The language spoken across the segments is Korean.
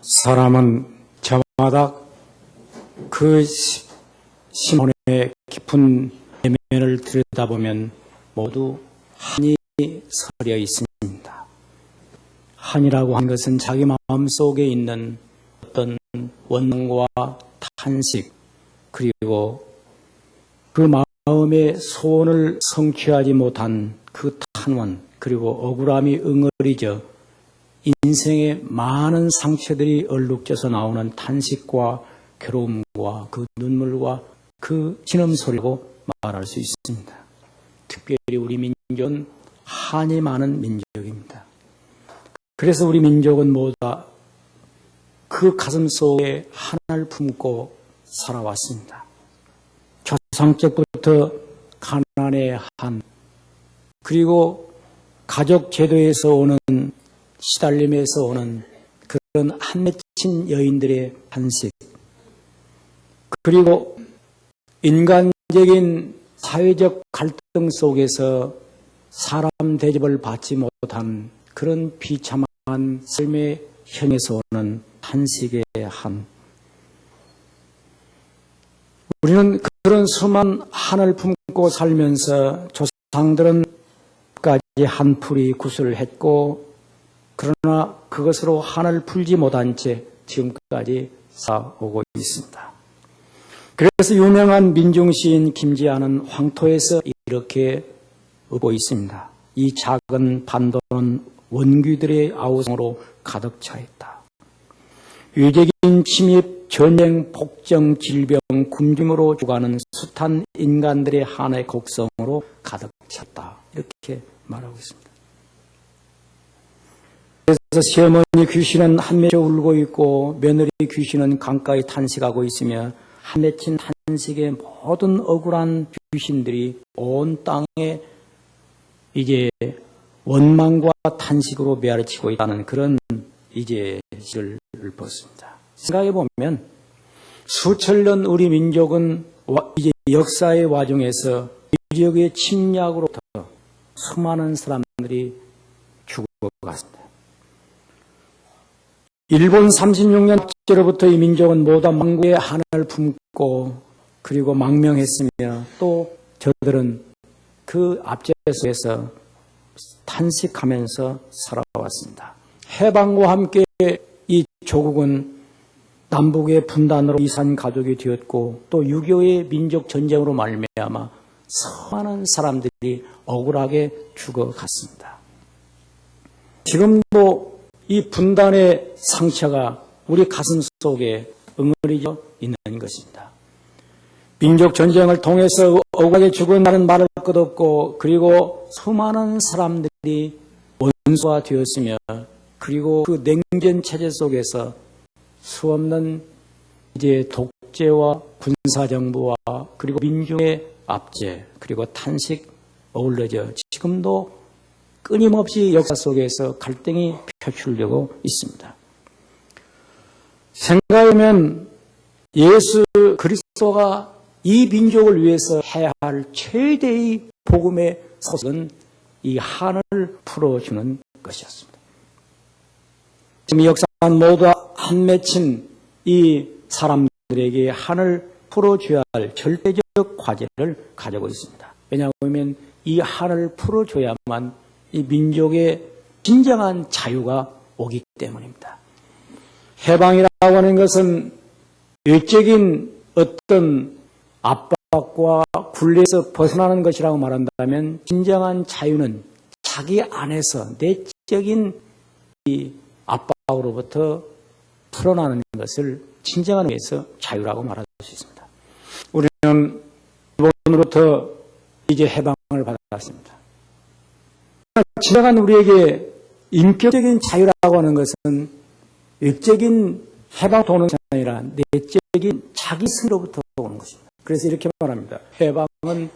사람은 저마다 그 심혼의 깊은 내면을 들여다보면 모두 한이 서려 있습니다. 한이라고 하는 것은 자기 마음속에 있는 어떤 원망과 탄식, 그리고 그 마음의 소원을 성취하지 못한 그 탄원, 그리고 억울함이 응어리져 인생의 많은 상처들이 얼룩져서 나오는 탄식과 괴로움과 그 눈물과 그 신음소리라고 말할 수 있습니다. 특별히 우리 민족은 한이 많은 민족입니다. 그래서 우리 민족은 모두 다 그 가슴 속에 하나를 품고 살아왔습니다. 조상적부터 가난의 한, 그리고 가족 제도에서 오는 시달림에서 오는 그런 한 맺힌 여인들의 탄식, 그리고 인간적인 사회적 갈등 속에서 사람 대접을 받지 못한 그런 비참한 삶의 현에서 오는 탄식의 한. 우리는 그런 수많은 한을 품고 살면서 조상들은 까지 한풀이 구슬을 했고, 그러나 그것으로 한을 풀지 못한 채 지금까지 살아오고 있습니다. 그래서 유명한 민중시인 김지아는 황토에서 이렇게 울고 있습니다. 이 작은 반도는 원귀들의 아우성으로 가득 차 있다. 외적인 침입, 전쟁, 폭정, 질병, 굶주림으로 죽어가는 숱한 인간들의 한의 곡성으로 가득 찼다. 이렇게 말하고 있습니다. 그래서 시어머니 귀신은 한 맺혀 울고 있고 며느리 귀신은 강가에 탄식하고 있으며 한 맺힌 탄식의 모든 억울한 귀신들이 온 땅에 이제 원망과 탄식으로 메아리치고 있다는 그런 이제 시를 읊었습니다. 생각해 보면 수천 년 우리 민족은 이제 역사의 와중에서 지역의 침략으로부터 수많은 사람들이 죽어갔습니다. 일본 36년 때로부터 이 민족은 모두 망국의 한을 품고 그리고 망명했으며 또 저들은 그 압제 속에서 탄식하면서 살아왔습니다. 해방과 함께 이 조국은 남북의 분단으로 이산 가족이 되었고 또 6.25의 민족 전쟁으로 말미암아 수많은 사람들이 억울하게 죽어갔습니다. 지금도 이 분단의 상처가 우리 가슴 속에 응어리져 있는 것입니다. 민족 전쟁을 통해서 억울하게 죽어나는 말할 것 없고, 그리고 수많은 사람들이 원수가 되었으며, 그리고 그 냉전 체제 속에서 수없는 이제 독재와 군사정부와 그리고 민중의 압제, 그리고 탄식 어울려져 지금도 끊임없이 역사 속에서 갈등이 표출되고 있습니다. 생각하면 예수 그리스도가 이 민족을 위해서 해야 할 최대의 복음의 소식은 이 한을 풀어주는 것이었습니다. 지금 이 역사는 모두 한 맺힌 이 사람들에게 한을 풀어줘야 할 절대적 과제를 가지고 있습니다. 왜냐하면 이 한을 풀어줘야만 이 민족의 진정한 자유가 오기 때문입니다. 해방이라고 하는 것은 외적인 어떤 압박과 굴레에서 벗어나는 것이라고 말한다면 진정한 자유는 자기 안에서 내적인 이 압박으로부터 풀어나는 것을 진정한 의미에서 자유라고 말할 수 있습니다. 우리는 일본으로부터 이제 해방을 받았습니다. 진정한 우리에게 인격적인 자유라고 하는 것은 외적인 해방 도는 것이 아니라 내적인 자기 스스로부터 오는 것입니다. 그래서 이렇게 말합니다. 해방은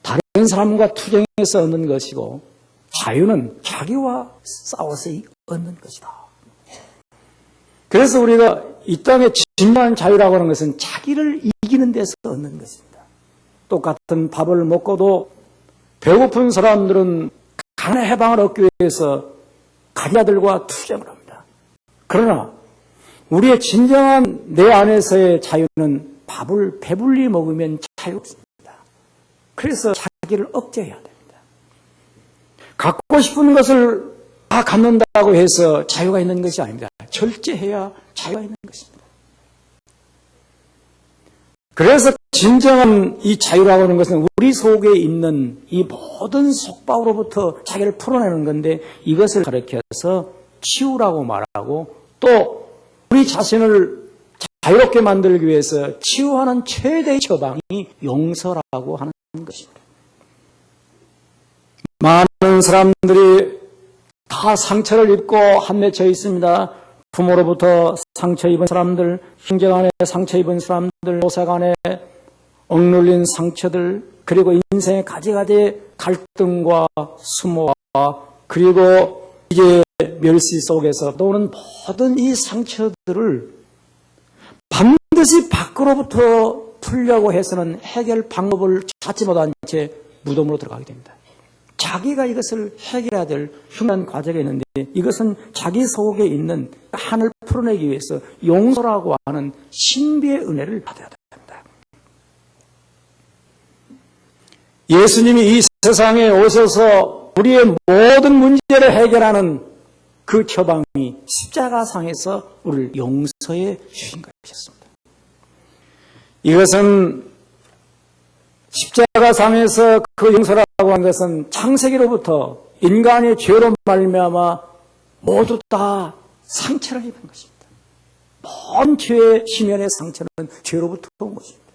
다른 사람과 투쟁해서 얻는 것이고 자유는 자기와 싸워서 얻는 것이다. 그래서 우리가 이 땅에 진정한 자유라고 하는 것은 자기를 이기는 데서 얻는 것입니다. 똑같은 밥을 먹고도 배고픈 사람들은 가난의 해방을 얻기 위해서 가자들과 투쟁을 합니다. 그러나 우리의 진정한 내 안에서의 자유는 밥을 배불리 먹으면 자유롭습니다. 그래서 자기를 억제해야 됩니다. 갖고 싶은 것을 다 갖는다고 해서 자유가 있는 것이 아닙니다. 절제해야 자유가 있는 것입니다. 그래서 진정한 이 자유라고 하는 것은 우리 속에 있는 이 모든 속박으로부터 자기를 풀어내는 건데, 이것을 가르쳐서 치유라고 말하고, 또 우리 자신을 자유롭게 만들기 위해서 치유하는 최대의 처방이 용서라고 하는 것입니다. 많은 사람들이 다 상처를 입고 한맺혀 있습니다. 부모로부터 상처 입은 사람들, 형제 간에 상처 입은 사람들, 교사 간에 억눌린 상처들, 그리고 인생의 가지가지 갈등과 수모와, 그리고 이제 멸시 속에서 오는 모든 이 상처들을 반드시 밖으로부터 풀려고 해서는 해결 방법을 찾지 못한 채 무덤으로 들어가게 됩니다. 자기가 이것을 해결해야 될 흉한 과제가 있는데, 이것은 자기 속에 있는 한을 풀어내기 위해서 용서라고 하는 신비의 은혜를 받아야 됩니다. 예수님이 이 세상에 오셔서 우리의 모든 문제를 해결하는 그 처방이 십자가상에서 우리를 용서해 주신 것이었습니다. 이것은 십자가상에서 그 용서라고 하는 것은 창세기로부터 인간의 죄로 말미암아 모두 다 상처를 입은 것입니다. 모든 죄의 심연의 상처는 죄로부터 온 것입니다.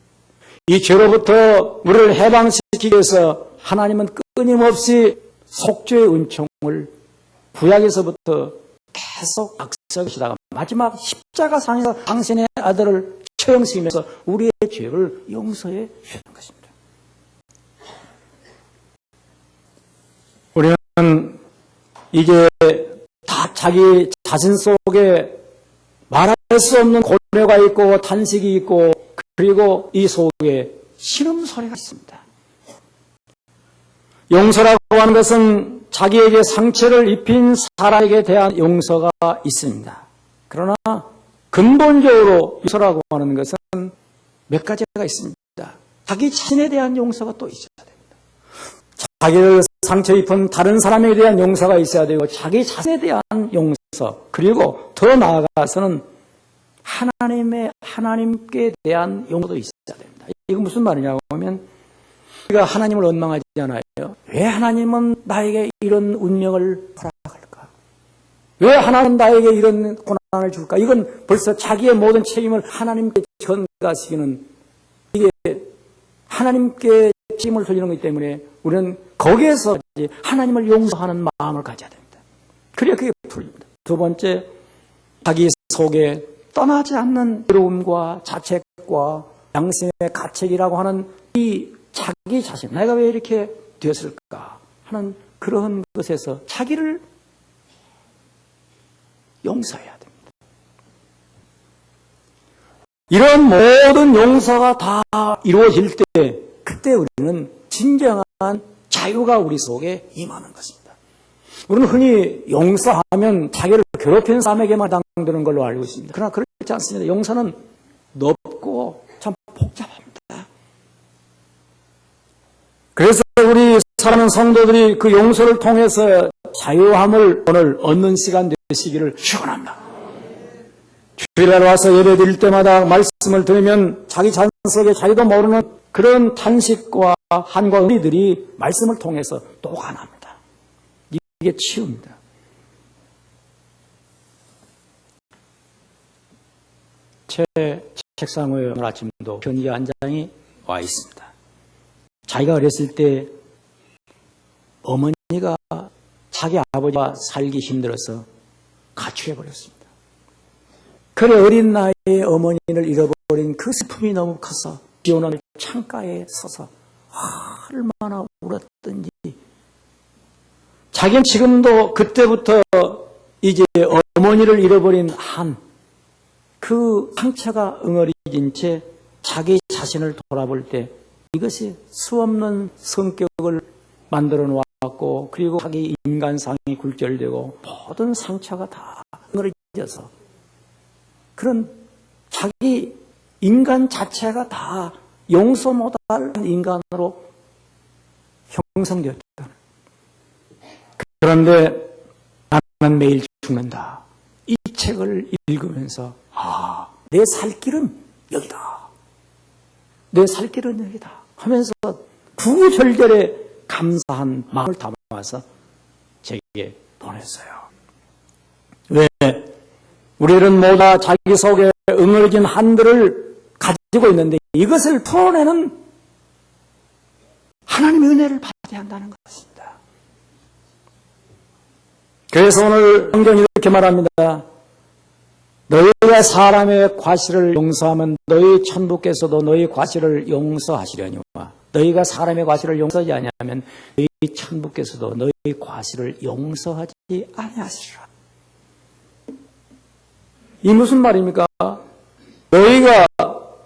이 죄로부터 우리를 해방시키기 위해서 하나님은 끊임없이 속죄의 은총을 구약에서부터 계속 약속하시다가 마지막 십자가상에서 당신의 아들을 처형시키면서 우리의 죄를 용서해 주시는 것입니다. 우리는 이제 다 자기 자신 속에 말할 수 없는 고뇌가 있고 탄식이 있고, 그리고 이 속에 신음소리가 있습니다. 용서라고 하는 것은 자기에게 상처를 입힌 사람에게 대한 용서가 있습니다. 그러나 근본적으로 용서라고 하는 것은 몇 가지가 있습니다. 자기 자신에 대한 용서가 또 있어야 됩니다. 자기를 상처 입은 다른 사람에 대한 용서가 있어야 되고, 자기 자신에 대한 용서, 그리고 더 나아가서는 하나님께 대한 용서도 있어야 됩니다. 이거 무슨 말이냐고 하면, 우리가 하나님을 원망하지 않아요. 왜 하나님은 나에게 이런 운명을 허락할까? 왜 하나님은 나에게 이런 고난을 줄까? 이건 벌써 자기의 모든 책임을 하나님께 전가시키는, 이게 하나님께 책임을 돌리는 것이기 때문에 우리는 거기에서 하나님을 용서하는 마음을 가져야 됩니다. 그래야 그게 풀립니다. 두 번째, 자기 속에 떠나지 않는 괴로움과 자책과 양심의 가책이라고 하는 이 자기 자신, 내가 왜 이렇게 되었을까 하는 그런 것에서 자기를 용서해야 됩니다. 이런 모든 용서가 다 이루어질 때, 그때 우리는 진정한 자유가 우리 속에 임하는 것입니다. 우리는 흔히 용서하면 자기를 괴롭힌 사람에게만 해당되는 걸로 알고 있습니다. 그러나 그렇지 않습니다. 용서는 넓고 참 복잡합니다. 그래서 우리 사랑하는 성도들이 그 용서를 통해서 자유함을 오늘 얻는 시간 되시기를 축원합니다. 주일날 와서 예배 드릴 때마다 말씀을 들으면 자기 자신 속에 자기도 모르는 그런 탄식과 한과 우리들이 말씀을 통해서 녹아납니다. 이게 치유입니다. 제 책상 위에 오늘 아침도 편지 한 장이 와 있습니다. 자기가 어렸을 때 어머니가 자기 아버지와 살기 힘들어서 가출해버렸습니다. 그래 어린 나이에 어머니를 잃어버린 그 슬픔이 너무 커서 비 오는 창가에 서서 얼마나 울었던지, 자기는 지금도 그때부터 이제 어머니를 잃어버린 그 상처가 응어리진 채 자기 자신을 돌아볼 때 이것이 수없는 성격을 만들어 놓았고, 그리고 자기 인간상이 굴절되고 모든 상처가 다 응어리져서 그런 자기 인간 자체가 다 용서 못할 인간으로 형성되었다. 그런데 나는 매일 죽는다. 이 책을 읽으면서 내 살 길은 여기다. 내 살 길은 여기다 하면서 구절절에 감사한 마음을 담아서 제게 보냈어요. 왜? 우리는 모두 자기 속에 응어진 한들을 가지고 있는데 이것을 풀어내는 하나님의 은혜를 받아야 한다는 것입니다. 그래서 오늘 성경이 이렇게 말합니다. 너희가 사람의 과실을 용서하면 너희 천부께서도 너희 과실을 용서하시려니와 너희가 사람의 과실을 용서하지 아니하면 너희 천부께서도 너희 과실을 용서하지 아니하시리라. 이 무슨 말입니까? 너희가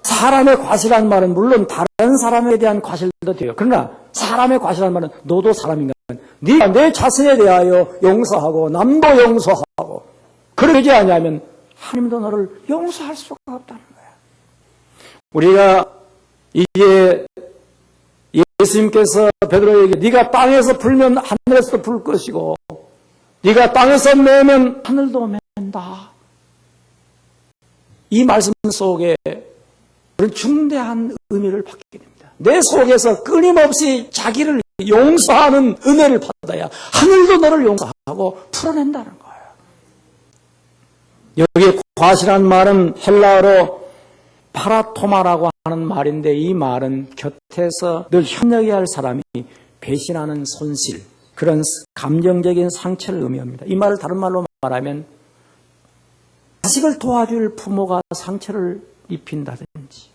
사람의 과실한 말은 물론 다른 사람에 대한 과실도 돼요. 그러나 사람의 과실한 말은 너도 사람인가? 네가 내 자신에 대하여 용서하고 남도 용서하고 그러지 않으면 하나님도 너를 용서할 수가 없다는 거예요. 우리가 이제 예수님께서 베드로에게 네가 땅에서 불면 하늘에서도 불 것이고 네가 땅에서 매면 하늘도 맨다. 이 말씀 속에 그런 중대한 의미를 받게 됩니다. 내 속에서 끊임없이 자기를 용서하는 은혜를 받아야 하늘도 너를 용서하고 풀어낸다는 거예요. 여기 과실한 말은 헬라어로 파라토마라고 하는 말인데 이 말은 곁에서 늘 협력해야 할 사람이 배신하는 손실, 그런 감정적인 상처를 의미합니다. 이 말을 다른 말로 말하면 자식을 도와줄 부모가 상처를 입힌다든지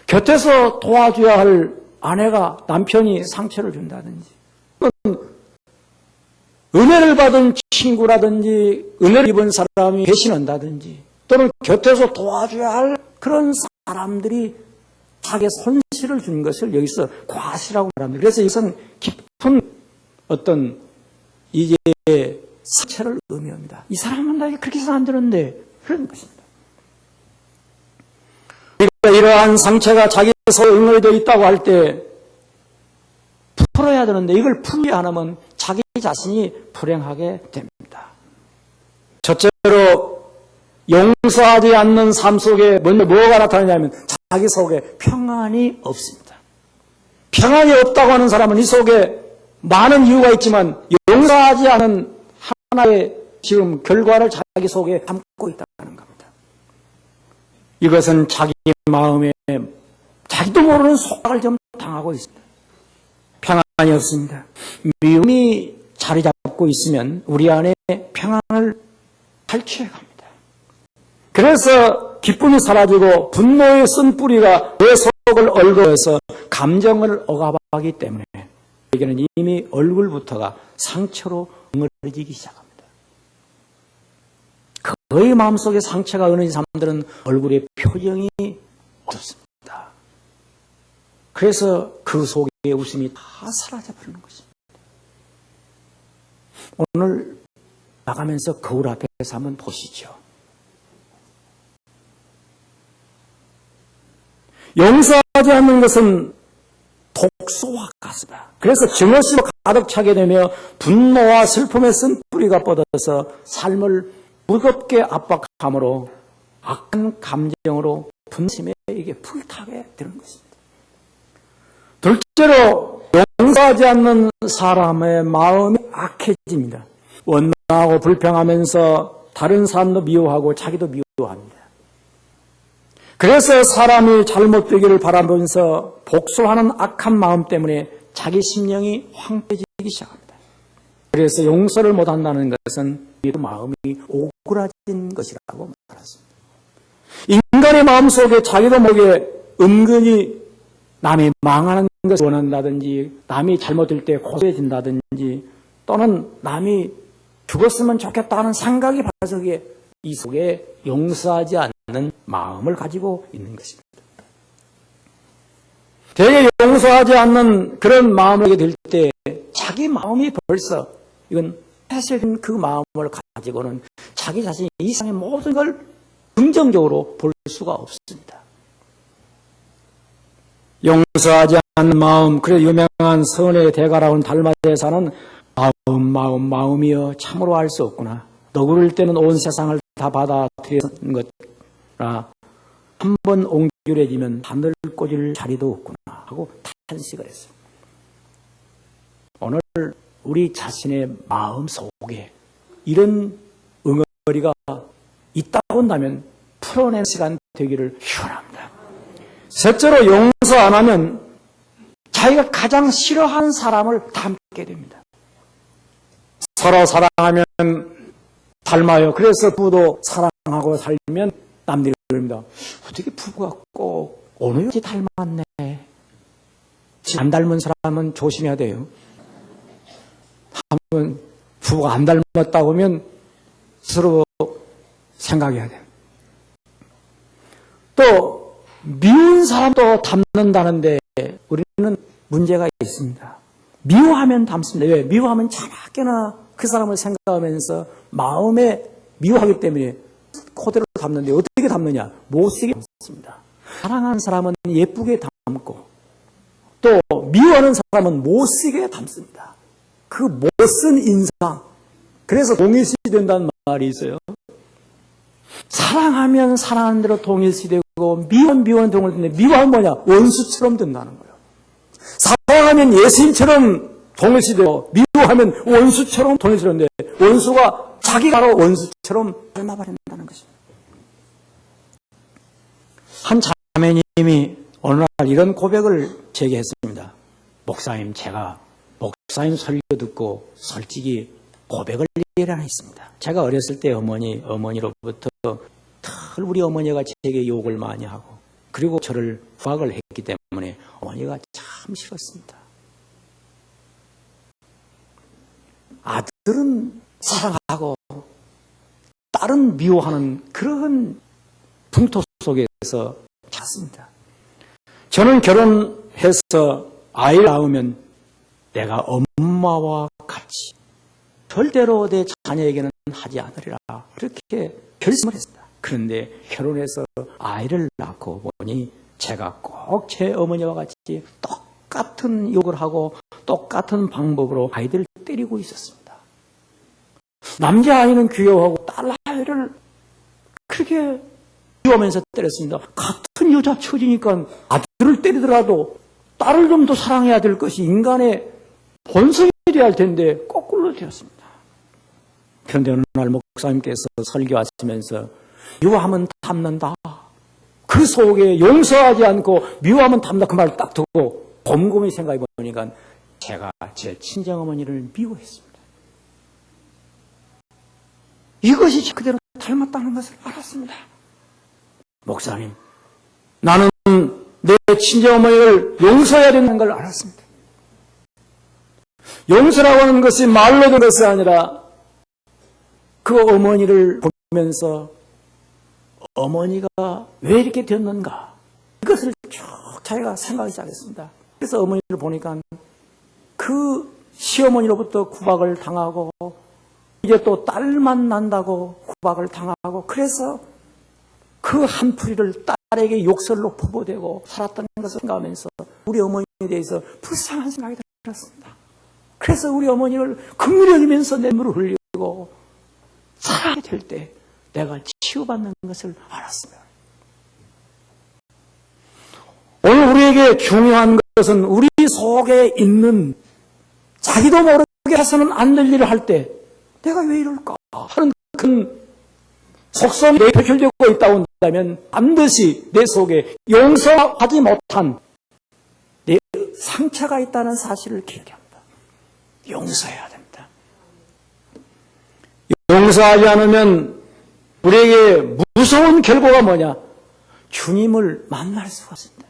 곁에서 도와줘야 할 아내가 남편이 상처를 준다든지 은혜를 받은 친구라든지 은혜를 입은 사람이 배신한다든지 또는 곁에서 도와줘야 할 그런 사람들이 자기의 손실을 준 것을 여기서 과실이라고 말합니다. 그래서 이것은 깊은 어떤 이제 상처를 의미합니다. 이 사람은 나에게 그렇게 해서 안 되는데 그런 것입니다. 우리가 이러한 상처가 자기 속에 응어되어 있다고 할 때 풀어야 되는데 이걸 풀지 않으면 자기 자신이 불행하게 됩니다. 첫째로 용서하지 않는 삶 속에 먼저 뭐가 나타나냐면 자기 속에 평안이 없습니다. 평안이 없다고 하는 사람은 이 속에 많은 이유가 있지만 용서하지 않은 하나의 지금 결과를 자기 속에 담고 있다는 겁니다. 이것은 자기 마음에 자기도 모르는 속박을 좀 당하고 있습니다. 평안이 없습니다. 미움이 자리 잡고 있으면 우리 안에 평안을 탈취해 갑니다. 그래서 기쁨이 사라지고 분노의 쓴뿌리가 내 속을 얽어서 감정을 억압하기 때문에 우리에게는 이미 얼굴부터가 상처로 응어리지기 시작합니다. 거의 마음속에 상처가 어는 사람들은 얼굴에 표정이 없습니다. 그래서 그 속에 웃음이 다 사라져버리는 것입니다. 오늘 나가면서 거울 앞에서 한번 보시죠. 용서하지 않는 것은 독소와 같습니다. 그래서 증오심으로 가득 차게 되며 분노와 슬픔의 쓴뿌리가 뻗어서 삶을 무겁게 압박함으로 악한 감정으로 분심에 이게 불타게 되는 것입니다. 둘째로 용서하지 않는 사람의 마음이 악해집니다. 원망하고 불평하면서 다른 사람도 미워하고 자기도 미워합니다. 그래서 사람이 잘못되기를 바라면서 복수하는 악한 마음 때문에 자기 심령이 황폐해지기 시작합니다. 그래서 용서를 못한다는 것은 마음이 오그라진 것이라고 말했습니다. 인간의 마음속에 자기도 모르게 은근히 남이 망하는 것을 원한다든지 남이 잘못될 때 고소해진다든지 또는 남이 죽었으면 좋겠다는 생각이 발석에 이 속에 용서하지 않는 마음을 가지고 있는 것입니다. 되게 용서하지 않는 그런 마음을 하게 될 때 자기 마음이 벌써 이건 폐쇄된 그 마음을 가지고는 자기 자신이 이 세상의 모든 걸 긍정적으로 볼 수가 없습니다. 용서하지 않는 마음, 그래 유명한 선의 대가라고는 달마대사는 마음이여 참으로 알 수 없구나. 너구를 때는 온 세상을 다 받아들이는 것이라 한 번 옹졸해지면 바늘 꽂을 자리도 없구나 하고 탄식을 했어요. 오늘 우리 자신의 마음 속에 이런 응어리가 있다고 한다면 풀어내는 시간 되기를 희원합니다. 셋째로 용서 안 하면 자기가 가장 싫어하는 사람을 닮게 됩니다. 서로 사랑하면 닮아요. 그래서 부부도 사랑하고 살면 남들이 그럽니다. 어떻게 부부가 꼭 어느 여지 닮았네. 안 닮은 사람은 조심해야 돼요. 한번 부부가 안 닮았다고 하면 스스로 생각해야 돼요. 또 미운 사람도 닮는다는데 우리는 문제가 있습니다. 미워하면 닮습니다. 왜? 미워하면 자나깨나 그 사람을 생각하면서 마음에 미워하기 때문에 그대로 닮는데 어떻게 닮느냐? 못쓰게 닮습니다. 사랑하는 사람은 예쁘게 닮고 또 미워하는 사람은 못쓰게 닮습니다. 그 못쓴 인상, 그래서 동일시 된다는 말이 있어요. 사랑하면 사랑하는 대로 동일시 되고 미워하면 동일시 되는데 미워하면 뭐냐? 원수처럼 된다는 거예요. 사랑하면 예수님처럼 동일시 되고 미워하면 원수처럼 동일시 되는데 원수가 자기가 바로 원수처럼 닮아버린다는 것입니다. 한 자매님이 어느 날 이런 고백을 제게 했습니다. 목사님, 제가 목사님 설교 듣고 솔직히 고백을 하나 있습니다. 제가 어렸을 때 어머니로부터 늘 우리 어머니가 제게 욕을 많이 하고 그리고 저를 부학을 했기 때문에 어머니가 참 싫었습니다. 아들은 사랑하고 딸은 미워하는 그런 풍토 속에서 잤습니다. 저는 결혼해서 아이를 낳으면 내가 엄마와 같이 절대로 내 자녀에게는 하지 않으리라 그렇게 결심을 했습니다. 그런데 결혼해서 아이를 낳고 보니 제가 꼭 제 어머니와 같이 똑같은 욕을 하고 똑같은 방법으로 아이들을 때리고 있었습니다. 남자아이는 귀여워하고 딸아이를 그렇게 미워하면서 때렸습니다. 같은 여자 처지니까 아들을 때리더라도 딸을 좀 더 사랑해야 될 것이 인간의 본성이 되어야 할 텐데 거꾸로 되었습니다. 그런데 어느 날 목사님께서 설교하시면서 미워하면 닮는다. 그 속에 용서하지 않고 미워하면 닮는다 그 말을 딱 듣고 곰곰이 생각해 보니까 제가 제 친정어머니를 미워했습니다. 이것이 그대로 닮았다는 것을 알았습니다. 목사님, 나는 내 친정어머니를 용서해야 된다는 걸 알았습니다. 용서라고 하는 것이 말로 되는 것이 아니라 그 어머니를 보면서 어머니가 왜 이렇게 되었는가 이것을 쭉 자기가 생각하기 시작했습니다. 그래서 어머니를 보니까 그 시어머니로부터 구박을 당하고 이제 또 딸만 난다고 구박을 당하고 그래서 그 한풀이를 딸에게 욕설로 퍼부대고 살았다는 것을 생각하면서 우리 어머니에 대해서 불쌍한 생각이 들었습니다. 그래서 우리 어머니를 긍휼히 여기면서 눈물을 흘리고 살아야 될 때 내가 치유받는 것을 알았습니다. 오늘 우리에게 중요한 것은 우리 속에 있는 자기도 모르게 해서는 안 될 일을 할 때 내가 왜 이럴까 하는 큰 속성이 표출되고 있다고 한다면 반드시 내 속에 용서하지 못한 내 상처가 있다는 사실을 기억해야 합니다. 용서해야 됩니다. 용서하지 않으면 우리에게 무서운 결과가 뭐냐? 주님을 만날 수가 없습니다.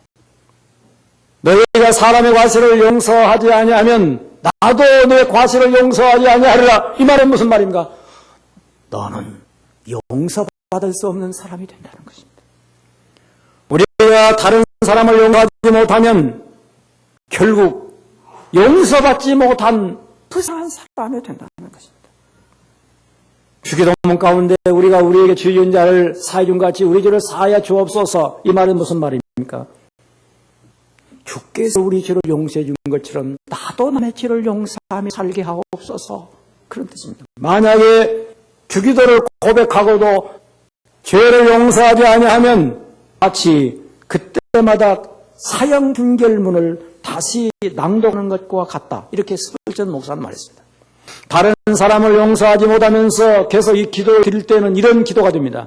너희가 사람의 과실을 용서하지 아니하면 나도 너의 과실을 용서하지 아니하리라. 이 말은 무슨 말인가? 너는 용서받을 수 없는 사람이 된다는 것입니다. 우리가 다른 사람을 용서하지 못하면 결국 용서받지 못한 불쌍한 사람이 된다는 것입니다. 주기도문 가운데 우리가 우리에게 죄 지은 자를 사해 준 같이 우리 죄를 사하여 주옵소서. 이 말은 무슨 말입니까? 주께서 우리 죄를 용서해 준 것처럼 나도 남의 죄를 용서하며 살게 하옵소서. 그런 뜻입니다. 만약에 주기도를 고백하고도 죄를 용서하지 아니하면 마치 그때마다 사형 중결문을 다시 낭독하는 것과 같다. 이렇게 스펄전 목사는 말했습니다. 다른 사람을 용서하지 못하면서 계속 이 기도를 드릴 때는 이런 기도가 됩니다.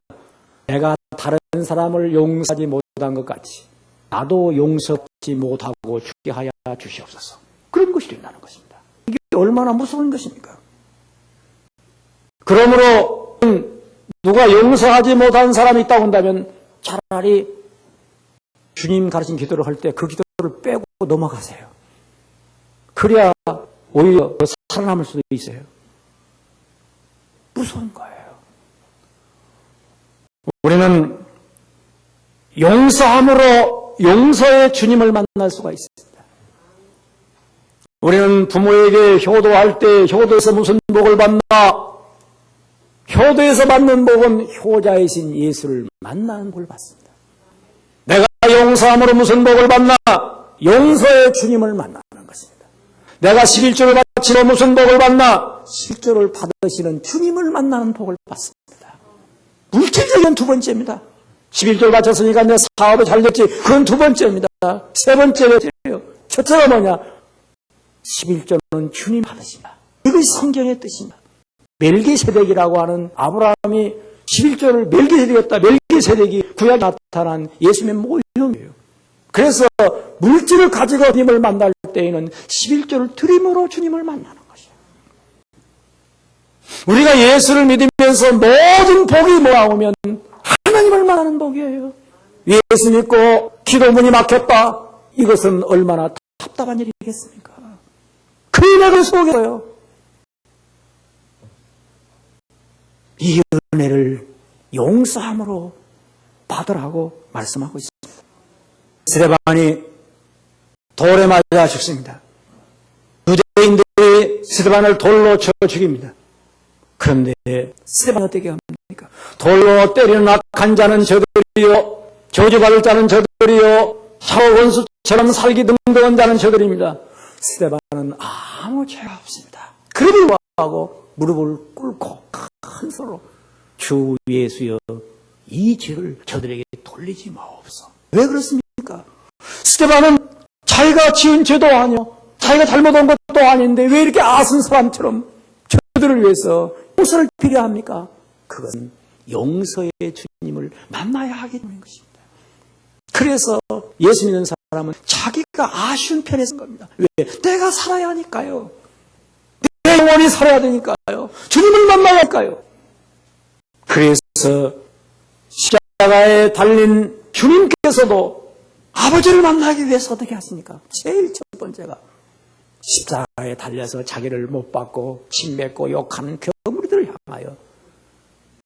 내가 다른 사람을 용서하지 못한 것 같이 나도 용서하지 못하고 죽게 하여 주시옵소서. 그런 것이 된다는 것입니다. 이게 얼마나 무서운 것입니까? 그러므로 누가 용서하지 못한 사람이 있다고 한다면 차라리 주님 가르친 기도를 할 때 그 기도를 빼고 넘어가세요. 그래야 오히려 살아남을 수도 있어요. 무서운 거예요. 우리는 용서함으로 용서의 주님을 만날 수가 있습니다. 우리는 부모에게 효도할 때 효도에서 무슨 복을 받나? 효도에서 받는 복은 효자이신 예수를 만나는 복을 받습니다. 내가 용서함으로 무슨 복을 받나? 용서의 주님을 만나는 것입니다. 내가 11조를 바치러 무슨 복을 받나? 11조를 받으시는 주님을 만나는 복을 받습니다. 물질적인 두 번째입니다. 11조를 바쳤으니까 내 사업이 잘 됐지. 그건 두 번째입니다. 세 번째예요. 첫째가 뭐냐? 11조는 주님 받으신다. 이것이 성경의 뜻입니다. 멜기세덱이라고 하는 아브라함이 11조를 멜기세덱이었다. 멜기세덱이 구약에 나타난 예수님의 모형이에요. 그래서 물질을 가지고 주님을 만날 때에는 11조를 드림으로 주님을 만나는 것이에요. 우리가 예수를 믿으면서 모든 복이 모아오면 하나님을 만나는 복이에요. 예수 믿고 기도문이 막혔다. 이것은 얼마나 답답한 일이겠습니까? 그 은혜를 속여요. 이 은혜를 용서함으로 받으라고 말씀하고 있습니다. 스데반이 돌에 맞아 죽습니다. 유대인들이 스데반을 돌로 쳐 죽입니다. 그런데 스데반 어떻게 합니까? 돌로 때리는 악한 자는 저들이요, 저주받을 자는 저들이요, 샤워 원수처럼 살기 등등한 자는 저들입니다. 스데반은 아무 죄가 없습니다. 그럼에도 불구하고 무릎을 꿇고 큰 소리로 주 예수여, 이 죄를 저들에게 돌리지 마옵소서. 왜 그렇습니까? 스데반은 자기가 지은 죄도 아니요, 자기가 잘못한 것도 아닌데 왜 이렇게 아슨 사람처럼 저들을 위해서 용서를 필요합니까? 그것은 용서의 주님을 만나야 하기 때문인 것입니다. 그래서 예수 믿는 사람은 자기가 아쉬운 편에 선 겁니다. 왜? 내가 살아야 하니까요. 내 영혼이 살아야 되니까요. 주님을 만나야 할까요? 그래서 십자가에 달린 주님께서도 아버지를 만나기 위해서 어떻게 하십니까? 제일 첫 번째가 십자가에 달려서 자기를 못 받고 침 뱉고 욕하는 교무리들을 향하여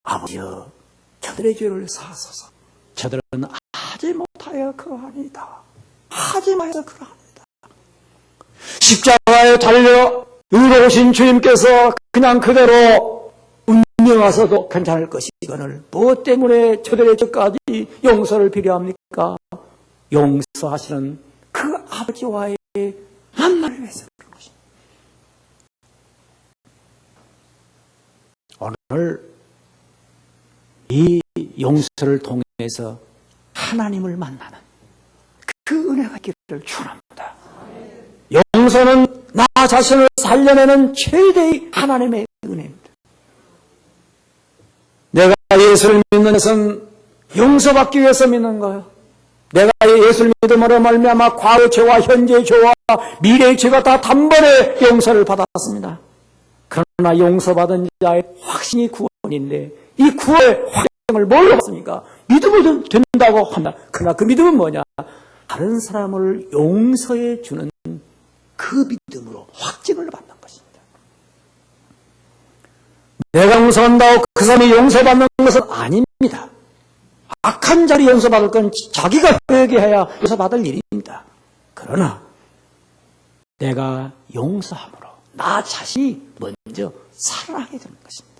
아버지여, 저들의 죄를 사하소서. 저들은 하지 못하여 그러하니이다. 하지 마여서 그러하니이다. 십자가에 달려 의로우신 주님께서 그냥 그대로 운명하셔도 괜찮을 것이거늘 무엇 때문에 저들의 죄까지 용서를 필요합니까? 용서하시는 그 아버지와의 만남을 위해서 그런 것입니다. 오늘 이 용서를 통해서 하나님을 만나는 그 은혜가 있기를 축원합니다. 용서는 나 자신을 살려내는 최대의 하나님의 은혜입니다. 내가 예수를 믿는 것은 용서받기 위해서 믿는 거예요. 내가 예수를 믿음으로 말미암아 과거의 죄와 현재의 죄와 미래의 죄가 다 단번에 용서를 받았습니다. 그러나 용서받은 자의 확신이 구원인데 이 구원의 확증을 뭘로 받습니까? 믿음으로 된다고 합니다. 그러나 그 믿음은 뭐냐? 다른 사람을 용서해 주는 그 믿음으로 확증을 받는 것입니다. 내가 용서한다고 그 사람이 용서받는 것은 아닙니다. 악한 자리 용서받을 건 자기가 회개해야 용서받을 일입니다. 그러나 내가 용서함으로 나 자신이 먼저 살아나게 되는 것입니다.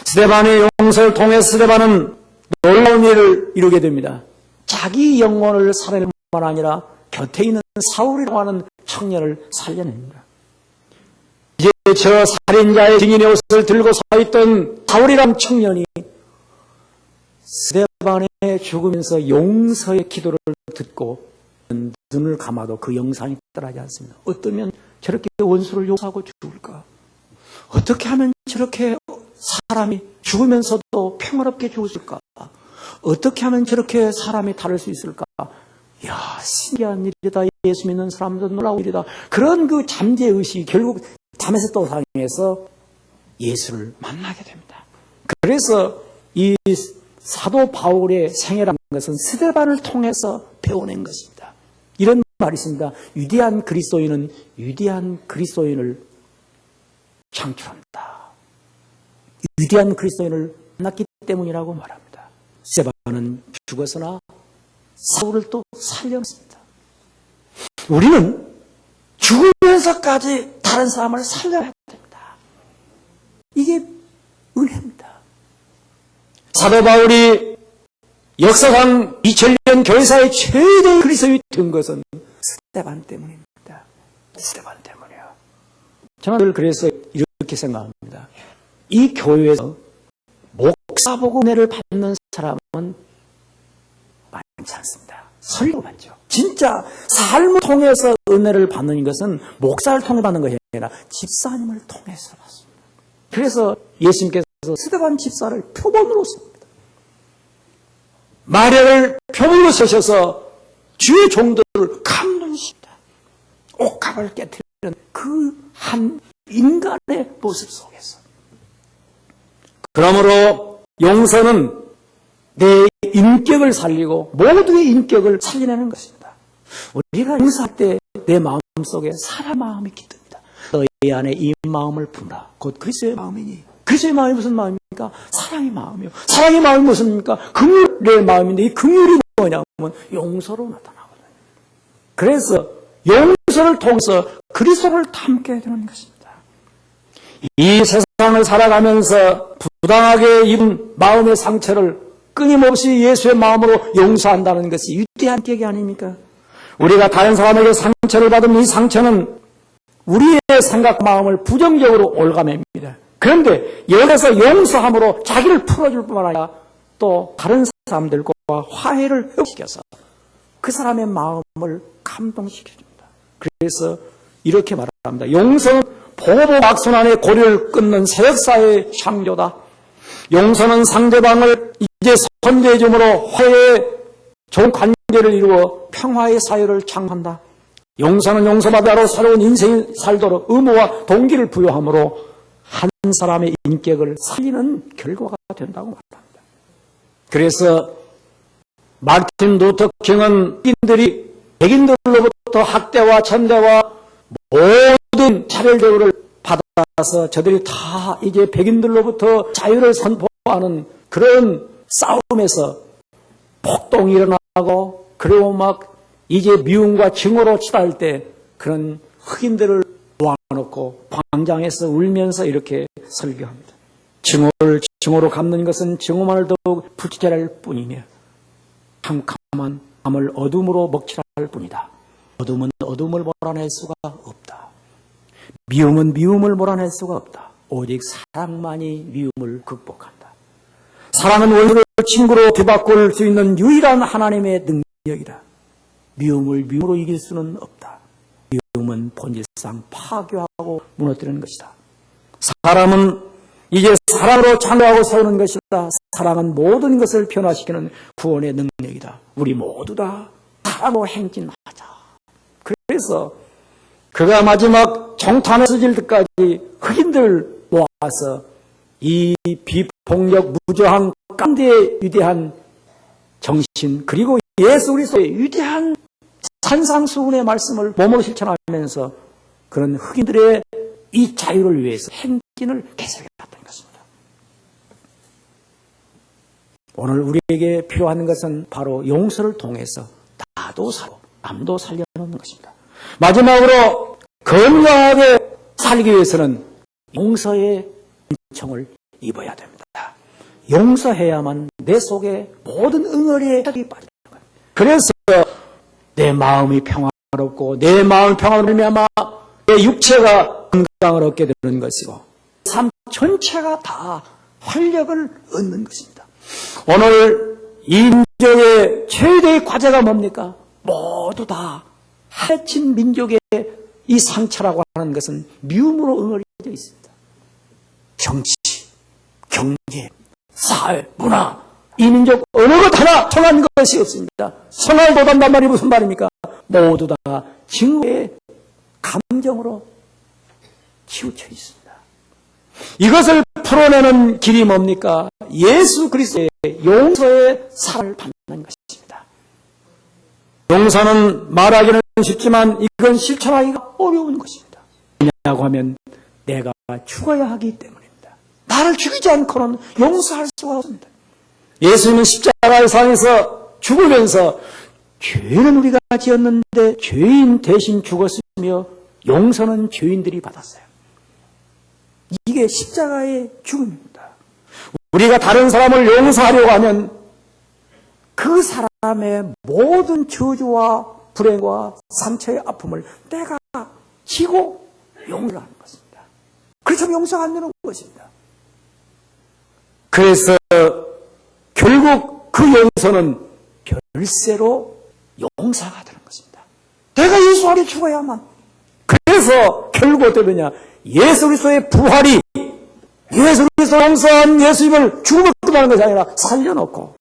스데반의 용서를 통해 스데반은 놀라운 일을 이루게 됩니다. 자기 영혼을 살해할 뿐만 아니라 곁에 있는 사울이라고 하는 청년을 살려냅니다. 이제 저 살인자의 증인의 옷을 들고 서 있던 사울이라는 청년이 스데반의 죽으면서 용서의 기도를 듣고 눈을 감아도 그 영상이 떠나지 않습니다. 어쩌면 저렇게 원수를 용서하고 죽을까? 어떻게 하면 저렇게 사람이 죽으면서도 평화롭게 죽을까? 어떻게 하면 저렇게 사람이 다를 수 있을까? 이야, 신기한 일이다. 예수 믿는 사람도 놀라운 일이다. 그런 그 잠재의식이 결국 담에색 도상에서 예수를 만나게 됩니다. 그래서 이 사도 바울의 생애라는 것은 스데반을 통해서 배워낸 것입니다. 이런 말이 있습니다. 위대한 그리스도인은 위대한 그리스도인을 창출한다. 위대한 그리스도인을 만났기 때문이라고 말합니다. 스데반은 죽었으나 사울을 또 살려냈습니다. 우리는 죽으면서까지 다른 사람을 살려야 됩니다. 이게 은혜입니다. 사도 바울이 역사상 2000년 교회사의 최대의 그리스도인이 된 것은 스데반 때문입니다. 스데반 때문이에요. 저는 늘 그래서 이렇게 생각합니다. 이 교회에서 목사 보고 은혜를 받는 사람은 많지 않습니다. 설교 받죠. 진짜 삶을 통해서 은혜를 받는 것은 목사를 통해 받는 것이 아니라 집사님을 통해서 받습니다. 그래서 예수님께서 스데반 집사를 표본으로 씁니다. 마리아를 표본으로 쓰셔서 주의 종들을 감동시킵니다. 옥합을 깨뜨리는 그 한 인간의 모습 속에서. 그러므로 용서는 내 인격을 살리고 모두의 인격을 살려내는 것입니다. 우리가 용서할 때 내 마음속에 사람 마음이 깃듭니다. 너희 안에 이 마음을 품으라. 곧 그리스도의 마음이니. 그리스도의 마음이 무슨 마음입니까? 사랑의 마음이요. 사랑의 마음이 무슨입니까? 긍휼의 마음인데 이 긍휼이 뭐냐면 용서로 나타나거든요. 그래서 용서를 통해서 그리스도를 닮게 되는 것입니다. 이 세상을 살아가면서 부당하게 입은 마음의 상처를 끊임없이 예수의 마음으로 용서한다는 것이 위대한 계획이 아닙니까? 우리가 다른 사람에게 상처를 받은 이 상처는 우리의 생각, 마음을 부정적으로 올가맵니다. 그런데 여기서 용서함으로 자기를 풀어줄 뿐만 아니라 또 다른 사람들과 화해를 회복시켜서 그 사람의 마음을 감동시켜줍니다. 그래서 이렇게 말합니다. 용서는 보복악순환의 고리를 끊는 새역사의 창조다. 용서는 상대방을 이제 선대해 줌으로 화해의 좋은 관계를 이루어 평화의 사회를 창조한다. 용서는 용서받아로 새로운 인생을 살도록 의무와 동기를 부여함으로 한 사람의 인격을 살리는 결과가 된다고 말합니다. 그래서 마틴 루터 킹은 백인들로부터 학대와 천대와 모든 차별 대우를 받아서 저들이 다 이제 백인들로부터 자유를 선포하는 그런 싸움에서 폭동이 일어나고 그리고 막 이제 미움과 증오로 치달을 때 그런 흑인들을 모아놓고 광장에서 울면서 이렇게 설교합니다. 증오를 증오로 갚는 것은 증오만을 더욱 불쾌할 뿐이며 캄캄한 밤을 어둠으로 먹칠할 뿐이다. 어둠은 어둠을 몰아낼 수가 없다. 미움은 미움을 몰아낼 수가 없다. 오직 사랑만이 미움을 극복한다. 사랑은 원수를 친구로 뒤바꿀 수 있는 유일한 하나님의 능력이다. 미움을 미움으로 이길 수는 없다. 미움은 본질상 파괴하고 무너뜨리는 것이다. 사람은 이제 사랑으로 창조하고 세우는 것이다. 사랑은 모든 것을 변화시키는 구원의 능력이다. 우리 모두 다 사랑으로 행진하자. 그래서 그가 마지막 정탄을 쓰질 때까지 흑인들 모아서 이 비폭력 무저항 깡대의 위대한 정신 그리고 예수 그리스도의 위대한 산상수훈의 말씀을 몸으로 실천하면서 그런 흑인들의 이 자유를 위해서 행진을 계속해왔던 것입니다. 오늘 우리에게 필요한 것은 바로 용서를 통해서 나도 살고 남도 살려놓는 것입니다. 마지막으로 건강하게 살기 위해서는 용서의 은총을 입어야 됩니다. 용서해야만 내 속에 모든 응어리의 혈이 빠지는 거예요. 그래서 내 마음이 평화롭고 내 마음이 평화로우면 내 육체가 건강을 얻게 되는 것이고 삶 전체가 다 활력을 얻는 것입니다. 오늘 인족의 최대의 과제가 뭡니까? 모두 다 해친 민족의 이 상처라고 하는 것은 미움으로 응어리져 있습니다. 정치, 경제, 사회, 문화, 이 민족 어느 것 하나 통한 것이 없습니다. 성화를 못한단 말이 무슨 말입니까? 모두 다 증오의 감정으로 치우쳐 있습니다. 이것을 풀어내는 길이 뭡니까? 예수 그리스도의 용서의 사랑을 받는 것입니다. 용서는 말하기는 쉽지만 이건 실천하기가 어려운 것입니다. 왜냐하고 하면 내가 죽어야 하기 때문입니다. 나를 죽이지 않고는 용서할 수가 없습니다. 예수님은 십자가의 상에서 죽으면서 죄는 우리가 지었는데 죄인 대신 죽었으며 용서는 죄인들이 받았어요. 이게 십자가의 죽음입니다. 우리가 다른 사람을 용서하려고 하면 그 사람의 모든 저주와 불행과 상처의 아픔을 내가 지고 용서하는 것입니다. 그래서 용서가 안 되는 것입니다. 그래서 결국 그 용서는 별세로 용서가 되는 것입니다. 내가 예수 안에 죽어야만. 그래서 결국 어떻게 되냐? 예수 그리스도의 부활이 예수 그리스도 용서한 예수님을 죽음을 끝나는 것이 아니라 살려놓고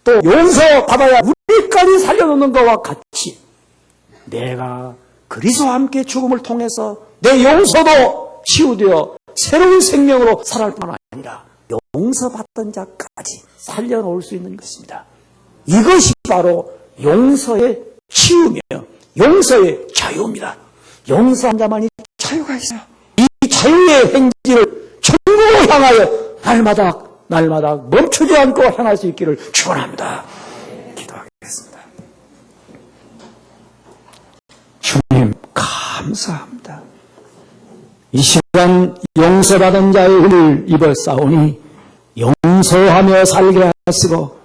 또 용서받아야 우리까지 살려놓는 것과 같이 내가 그리스도와 함께 죽음을 통해서 내 용서도 치유되어 새로운 생명으로 살아갈 뿐만 아니라 용서받던 자까지 살려놓을 수 있는 것입니다. 이것이 바로 용서의 치유며 용서의 자유입니다. 용서한 자만이 자유가 있어요. 이 자유의 행진을 천국으로 향하여 날마다 멈추지 않고 향할 수 있기를 축원합니다. 기도하겠습니다. 주님 감사합니다. 이 시간 용서받은 자의 은혜를 입었사오니 용서하며 살게 하시고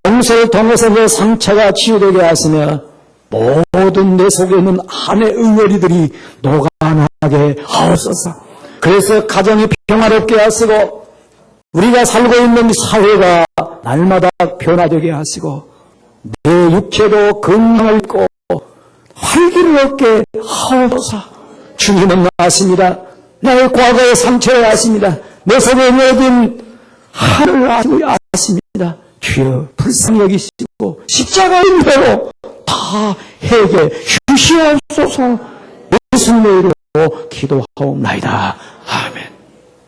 용서를 통해서 내 상처가 치유되게 하시며 모든 내 속에 있는 한의 응어리들이 녹아나게 하옵소서. 그래서 가정이 평화롭게 하시고 우리가 살고 있는 사회가 날마다 변화되게 하시고 내 육체도 건강을 잃고 활기를 얻게 하옵소서. 주님은 아십니다. 나의 과거의 상처를 아십니다. 내 속에 내진 한을 아십니다. 주여 불쌍히 여기시고 십자가의 은혜로 다 해결 주시옵소서. 예수님의 이름으로 기도하옵나이다. 아멘.